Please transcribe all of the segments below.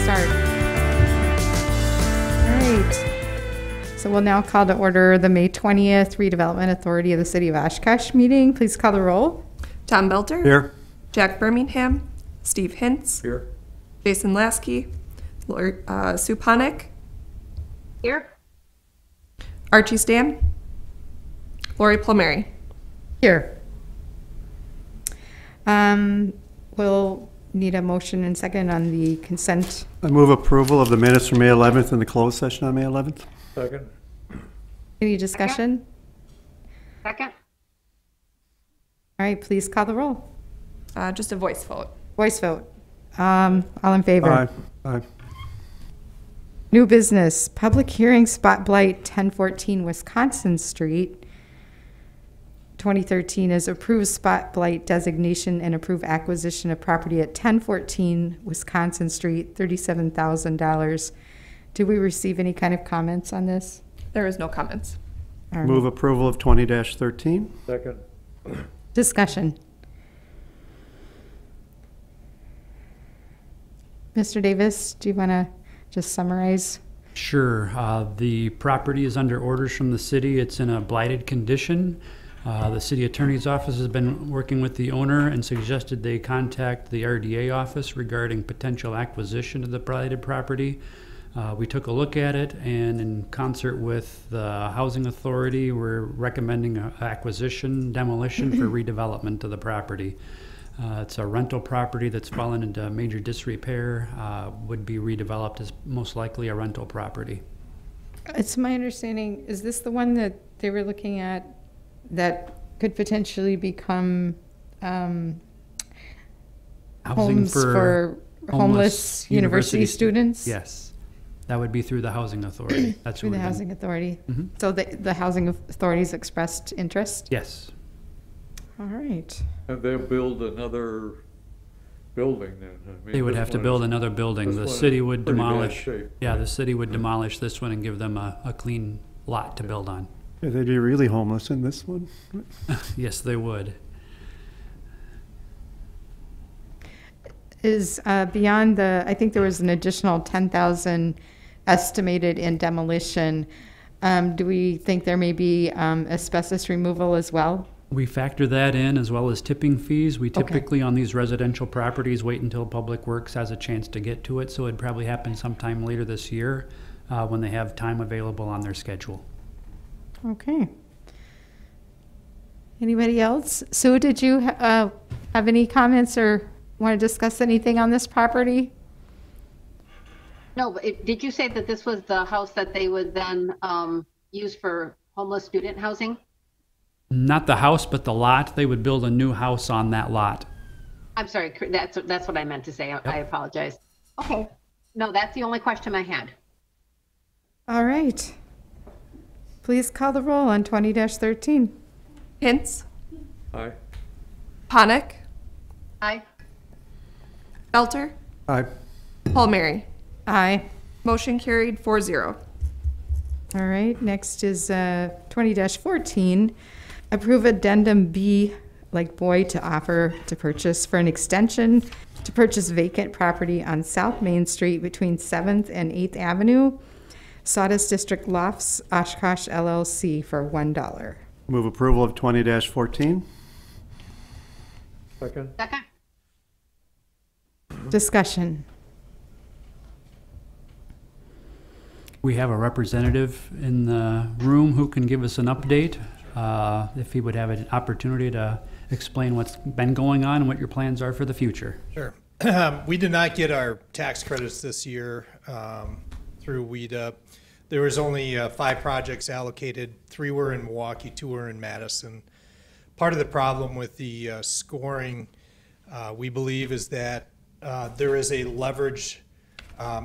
start. All right. So we'll now call to order the May 20th Redevelopment Authority of the City of Oshkosh meeting. Please call the roll. Tom Belter. Here. Jack Birmingham. Steve Hintz. Here. Jason Lasky. Sue Ponick. Here. Archie Stan. Lori Plumeri. Here. We'll need a motion and second on the consent. I move approval of the minutes from May 11th and the closed session on May 11th. Second. Any discussion? Second. All right, please call the roll. Just a voice vote. Voice vote. All in favor? Aye. Aye. New business, public hearing Spotlight 1014 Wisconsin Street. 2013 is approved Spotlight designation and approve acquisition of property at 1014 Wisconsin Street, $37,000. Did we receive any kind of comments on this? There is no comments. All right. Move approval of 20-13. Second. Discussion. Mr. Davis, do you want to just summarize? Sure. The property is under orders from the city. It's in a blighted condition. The city attorney's office has been working with the owner and suggested they contact the RDA office regarding potential acquisition of the blighted property. We took a look at it, and in concert with the housing authority, we're recommending an acquisition, demolition for redevelopment of the property. It's a rental property that's fallen into major disrepair, would be redeveloped as most likely a rental property. It's my understanding, is this the one that they were looking at that could potentially become Housing homes for homeless university students? Yes. That would be through the housing authority. That's Through who the we've been- housing authority. Mhm. So the housing authorities expressed interest? Yes. All right. And they'll build another building then. I mean, They would this have to one build is- another building. this The one is city would pretty bad demolish. shape. Yeah, the city would demolish this one and give them a clean lot to build on. Yeah, they'd be really homeless in this one. Yes, they would. Is beyond the, I think there was an additional 10,000 estimated in demolition. Do we think there may be asbestos removal as well? We factor that in as well as tipping fees. We Okay. typically on these residential properties wait until Public Works has a chance to get to it, so it'd probably happen sometime later this year when they have time available on their schedule. Okay. Anybody else? Sue, did you have any comments or want to discuss anything on this property? No, but did you say that this was the house that they would then use for homeless student housing? Not the house, but the lot. They would build a new house on that lot. I'm sorry, that's what I meant to say. I apologize. Okay. No, that's the only question I had. All right. Please call the roll on 20-13. Hintz. Aye. Ponick. Aye. Belter. Aye. Plumeri. Aye. Motion carried 4-0. All right, next is 20-14. Approve addendum B, like boy, to offer to purchase for an extension to purchase vacant property on South Main Street between 7th and 8th Avenue, Sawdust District Lofts, Oshkosh LLC for $1. Move approval of 20-14. Second. Second. Discussion. We have a representative in the room who can give us an update, if he would have an opportunity to explain what's been going on and what your plans are for the future. Sure. We did not get our tax credits this year through WEDA. There was only 5 projects allocated. 3 were in Milwaukee, 2 were in Madison. Part of the problem with the scoring, we believe, is that there is a leverage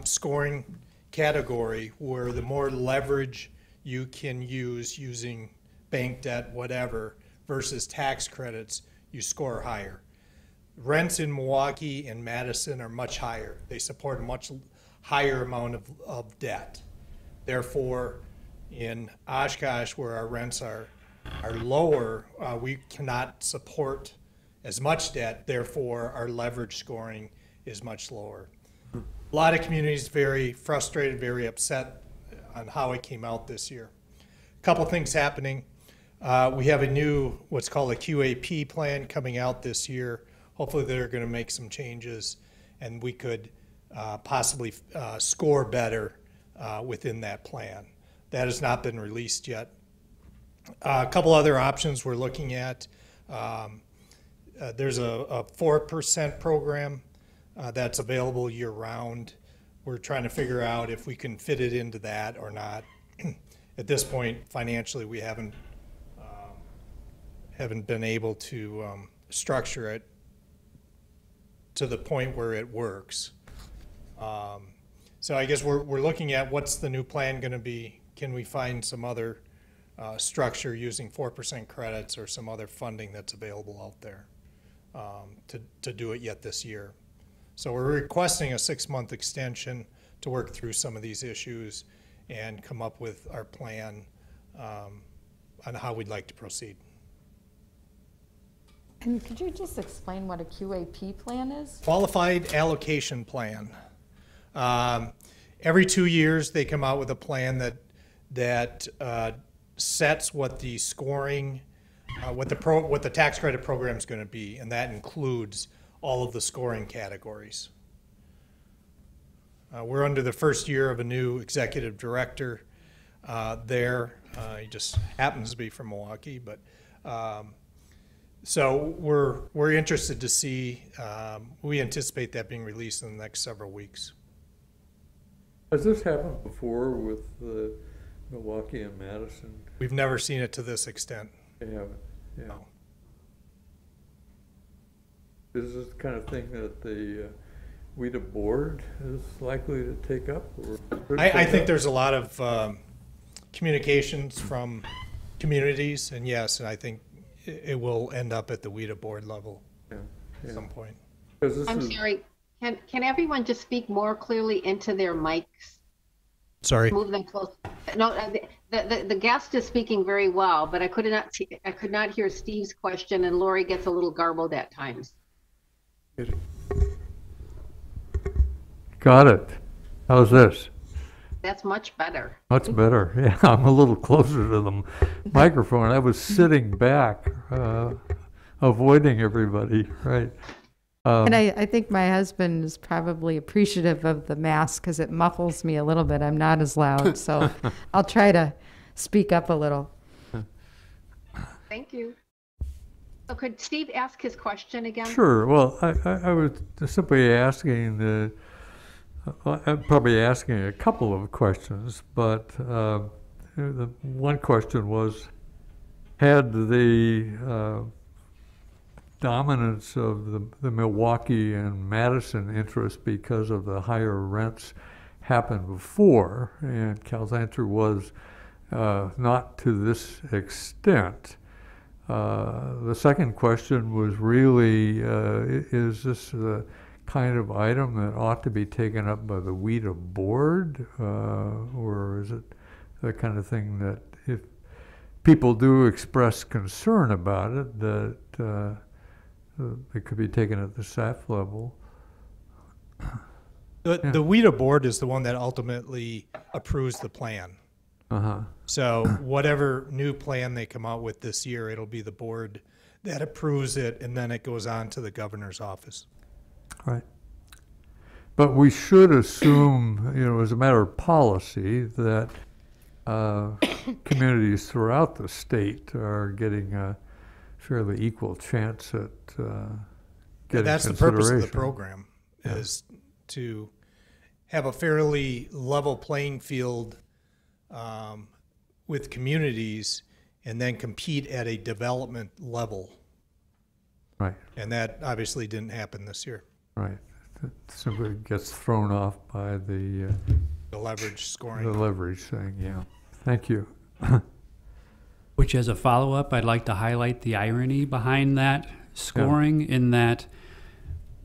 scoring category where the more leverage you can use using bank debt, whatever, versus tax credits, you score higher. Rents in Milwaukee and Madison are much higher. They support a much higher amount of debt. Therefore, in Oshkosh, where our rents are lower, we cannot support as much debt. Therefore, our leverage scoring is much lower. A lot of communities very frustrated, very upset on how it came out this year. A couple things happening. We have a new, what's called a QAP plan coming out this year. Hopefully they're going to make some changes and we could possibly score better within that plan. That has not been released yet. A couple other options we're looking at. There's a 4% program that's available year-round. We're trying to figure out if we can fit it into that or not. At this point, financially, we haven't been able to structure it to the point where it works. So I guess we're looking at what's the new plan going to be. Can we find some other structure using 4% credits or some other funding that's available out there to do it yet this year? So we're requesting a 6-month extension to work through some of these issues and come up with our plan on how we'd like to proceed. And could you just explain what a QAP plan is? Qualified allocation plan. Every 2 years, they come out with a plan that sets what the scoring, what the tax credit program is going to be, and that includes all of the scoring categories. We're under the first year of a new executive director there. He just happens to be from Milwaukee, but so we're interested to see. We anticipate that being released in the next several weeks. Has this happened before with Milwaukee and Madison? We've never seen it to this extent. They haven't, yeah. No. Is this the kind of thing that the WIDA board is likely to take up? Or I think there's a lot of communications from communities, and yes, and I think it will end up at the WIDA board level at some point. I'm sorry, can everyone just speak more clearly into their mics? Sorry. Move them close. No, the guest is speaking very well, but I could not hear Steve's question, and Lori gets a little garbled at times. Got it. How's this? That's much better. Much better. Yeah, I'm a little closer to the microphone. I was sitting back, avoiding everybody, right? And I think my husband is probably appreciative of the mask because it muffles me a little bit. I'm not as loud, so I'll try to speak up a little. Thank you. So could Steve ask his question again? Sure. Well, I was simply asking I'm probably asking a couple of questions, but the one question was, had the dominance of the Milwaukee and Madison interest because of the higher rents happened before? And Cal's answer was not to this extent. The second question was really, is this the kind of item that ought to be taken up by the WIDA board, or is it the kind of thing that if people do express concern about it, that it could be taken at the staff level? The WIDA board is the one that ultimately approves the plan. So whatever new plan they come out with this year, it'll be the board that approves it, and then it goes on to the governor's office. Right. But we should assume, as a matter of policy, that communities throughout the state are getting a fairly equal chance at getting That's the purpose of the program, is to have a fairly level playing field with communities and then compete at a development level. Right. And that obviously didn't happen this year. Right. It simply gets thrown off by the leverage scoring. The leverage thing, yeah. Thank you. Which, as a follow-up, I'd like to highlight the irony behind that scoring, in that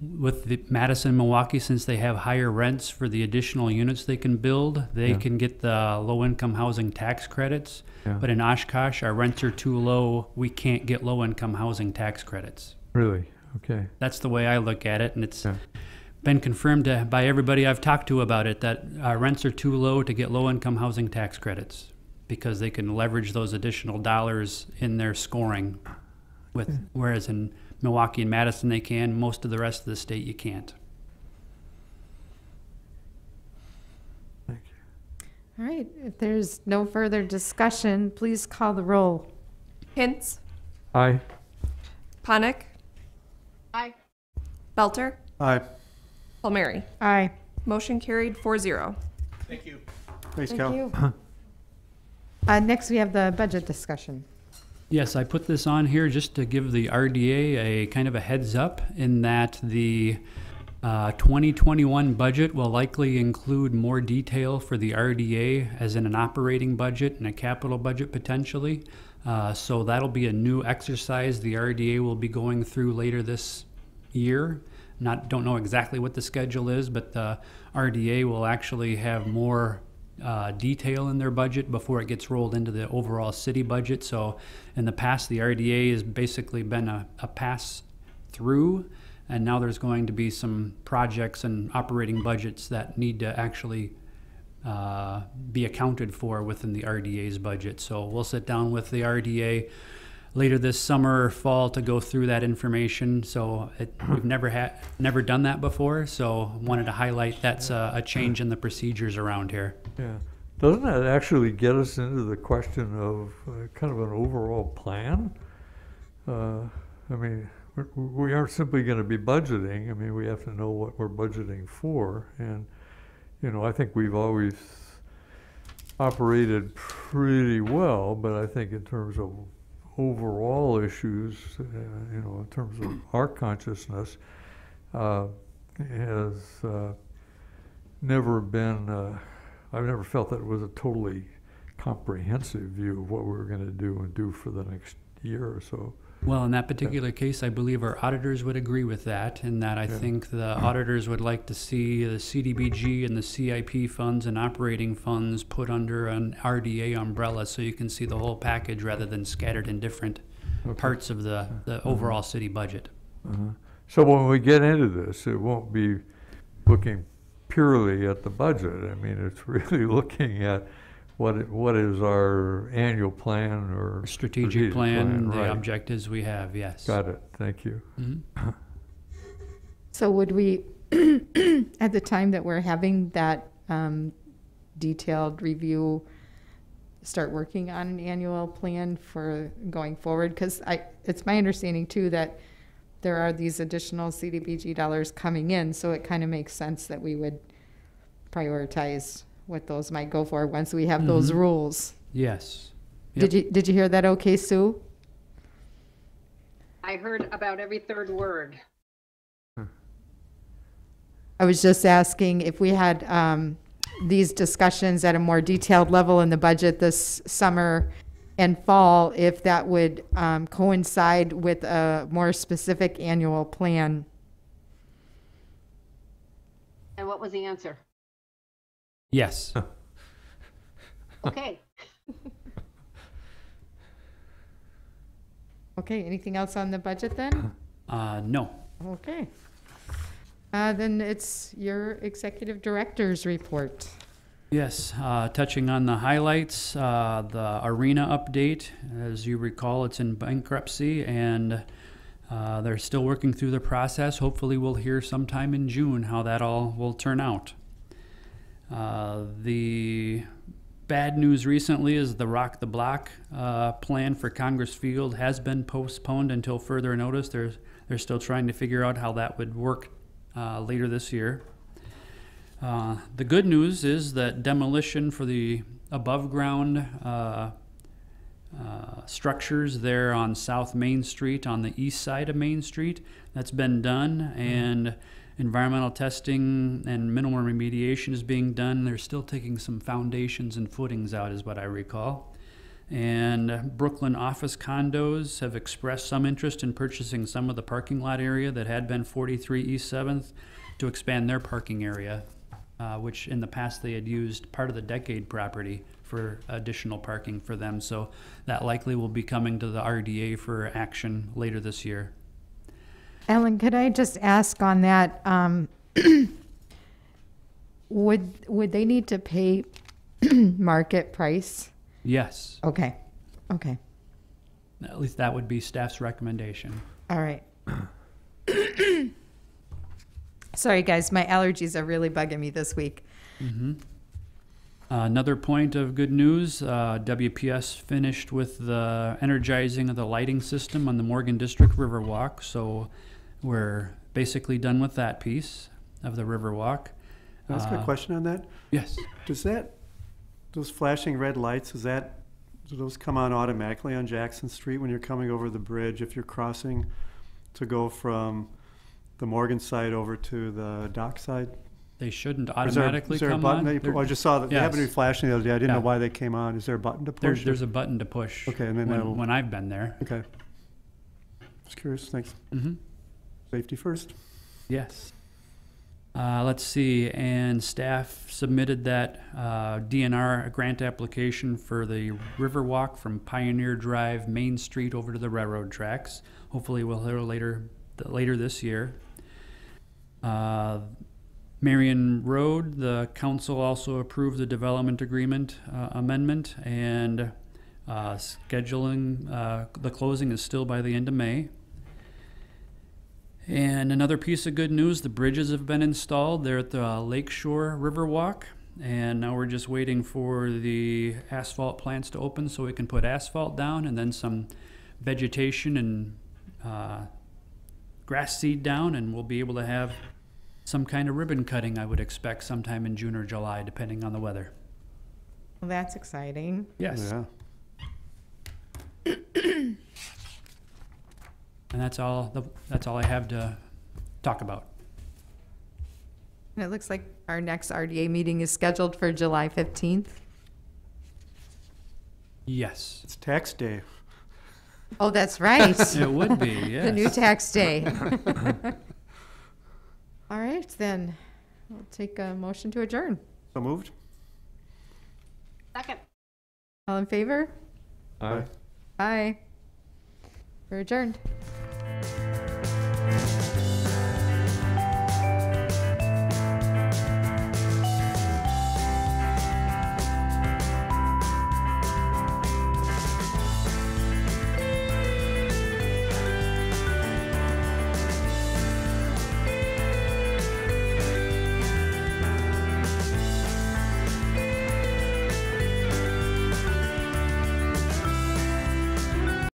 with the Madison and Milwaukee, since they have higher rents for the additional units they can build, they can get the low-income housing tax credits. But in Oshkosh, our rents are too low. We can't get low-income housing tax credits. Really? Okay. That's the way I look at it, and it's been confirmed by everybody I've talked to about it that rents are too low to get low-income housing tax credits because they can leverage those additional dollars in their scoring, whereas in Milwaukee and Madison they can. Most of the rest of the state you can't. Thank you. All right, if there's no further discussion, please call the roll. Hintz, Aye. Ponick, Aye. Belter, Aye. Palmieri. Aye. Motion carried 4-0. Thank you. Thanks, Thank Cal. you. Next, we have the budget discussion. Yes, I put this on here just to give the RDA a kind of a heads up in that the 2021 budget will likely include more detail for the RDA as in an operating budget and a capital budget potentially. So that'll be a new exercise the RDA will be going through later this year. Don't know exactly what the schedule is, but the RDA will actually have more detail in their budget before it gets rolled into the overall city budget. So in the past, the RDA has basically been a pass through, and now there's going to be some projects and operating budgets that need to actually be accounted for within the RDA's budget. So we'll sit down with the RDA later this summer or fall to go through that information. So we've never done that before, so wanted to highlight that's a change in the procedures around here. Yeah. Doesn't that actually get us into the question of kind of an overall plan? I mean, we aren't simply going to be budgeting. I mean, we have to know what we're budgeting for. And, you know, I think we've always operated pretty well, but I think in terms of overall issues, you know, in terms of our consciousness, has never been, I've never felt that it was a totally comprehensive view of what we were going to do and do for the next year or so. Well, in that particular case, I believe our auditors would agree with that, in that I think the auditors would like to see the CDBG and the CIP funds and operating funds put under an RDA umbrella so you can see the whole package rather than scattered in different parts of the overall city budget. So when we get into this, it won't be looking purely at the budget. I mean, it's really looking at what is our annual plan or Strategic plan, the right. objectives we have, yes. Got it. Thank you. So would we, at the time that we're having that detailed review, start working on an annual plan for going forward? Because it's my understanding too that there are these additional CDBG dollars coming in, so it kind of makes sense that we would prioritize what those might go for once we have those rules. Yes. Yep. Did you hear that okay, Sue? I heard about every third word. I was just asking if we had these discussions at a more detailed level in the budget this summer and fall, if that would coincide with a more specific annual plan. And what was the answer? Yes. Okay. Okay, anything else on the budget then? No. Okay. Then it's your executive director's report. Yes, touching on the highlights, the arena update, as you recall, it's in bankruptcy and they're still working through the process. Hopefully we'll hear sometime in June how that all will turn out. The bad news recently is the Rock the Block plan for Congress Field has been postponed until further notice. They're still trying to figure out how that would work later this year. The good news is that demolition for the above ground structures there on South Main Street, on the east side of Main Street, that's been done, and environmental testing and minimal remediation is being done. They're still taking some foundations and footings out, is what I recall. And Brooklyn office condos have expressed some interest in purchasing some of the parking lot area that had been 43 East 7th to expand their parking area, which in the past they had used part of the Decade property for additional parking for them. So that likely will be coming to the RDA for action later this year. Ellen, could I just ask on that, Would they need to pay market price? Yes, Okay. Okay. at least that would be staff's recommendation. All right. Sorry, guys, my allergies are really bugging me this week. Another point of good news, WPS finished with the energizing of the lighting system on the Morgan District Riverwalk, so we're basically done with that piece of the Riverwalk. Can I ask a question on that? Yes, Those flashing red lights, do those come on automatically on Jackson Street when you're coming over the bridge, if you're crossing to go from the Morgan side over to the dock side? they shouldn't Is there automatically is there a come button on. that you put? I just saw that they happened to be Yes. flashing the other day. I didn't know Yeah. why they came on. Is there a button to push? There's a button to push. Okay, and then that'll- when I've been there. Okay. Just curious, thanks. Mm-hmm. Safety first. Yes. Let's see, and staff submitted that DNR grant application for the Riverwalk from Pioneer Drive, Main Street over to the railroad tracks. Hopefully we'll hear later this year. Marion Road, the council also approved the development agreement amendment, and scheduling, the closing is still by the end of May. And another piece of good news, the bridges have been installed. They're at the Lakeshore Riverwalk, and now we're just waiting for the asphalt plants to open so we can put asphalt down, and then some vegetation and grass seed down, and we'll be able to have some kind of ribbon cutting, I would expect, sometime in June or July, depending on the weather. Well, that's exciting. Yes. Yeah. And that's all I have to talk about. And it looks like our next RDA meeting is scheduled for July 15th. Yes. It's tax day. Oh, that's right. It would be, yes. The new tax day. All right, then. We'll take a motion to adjourn. So moved? Second. All in favor? Aye. Aye. We're adjourned.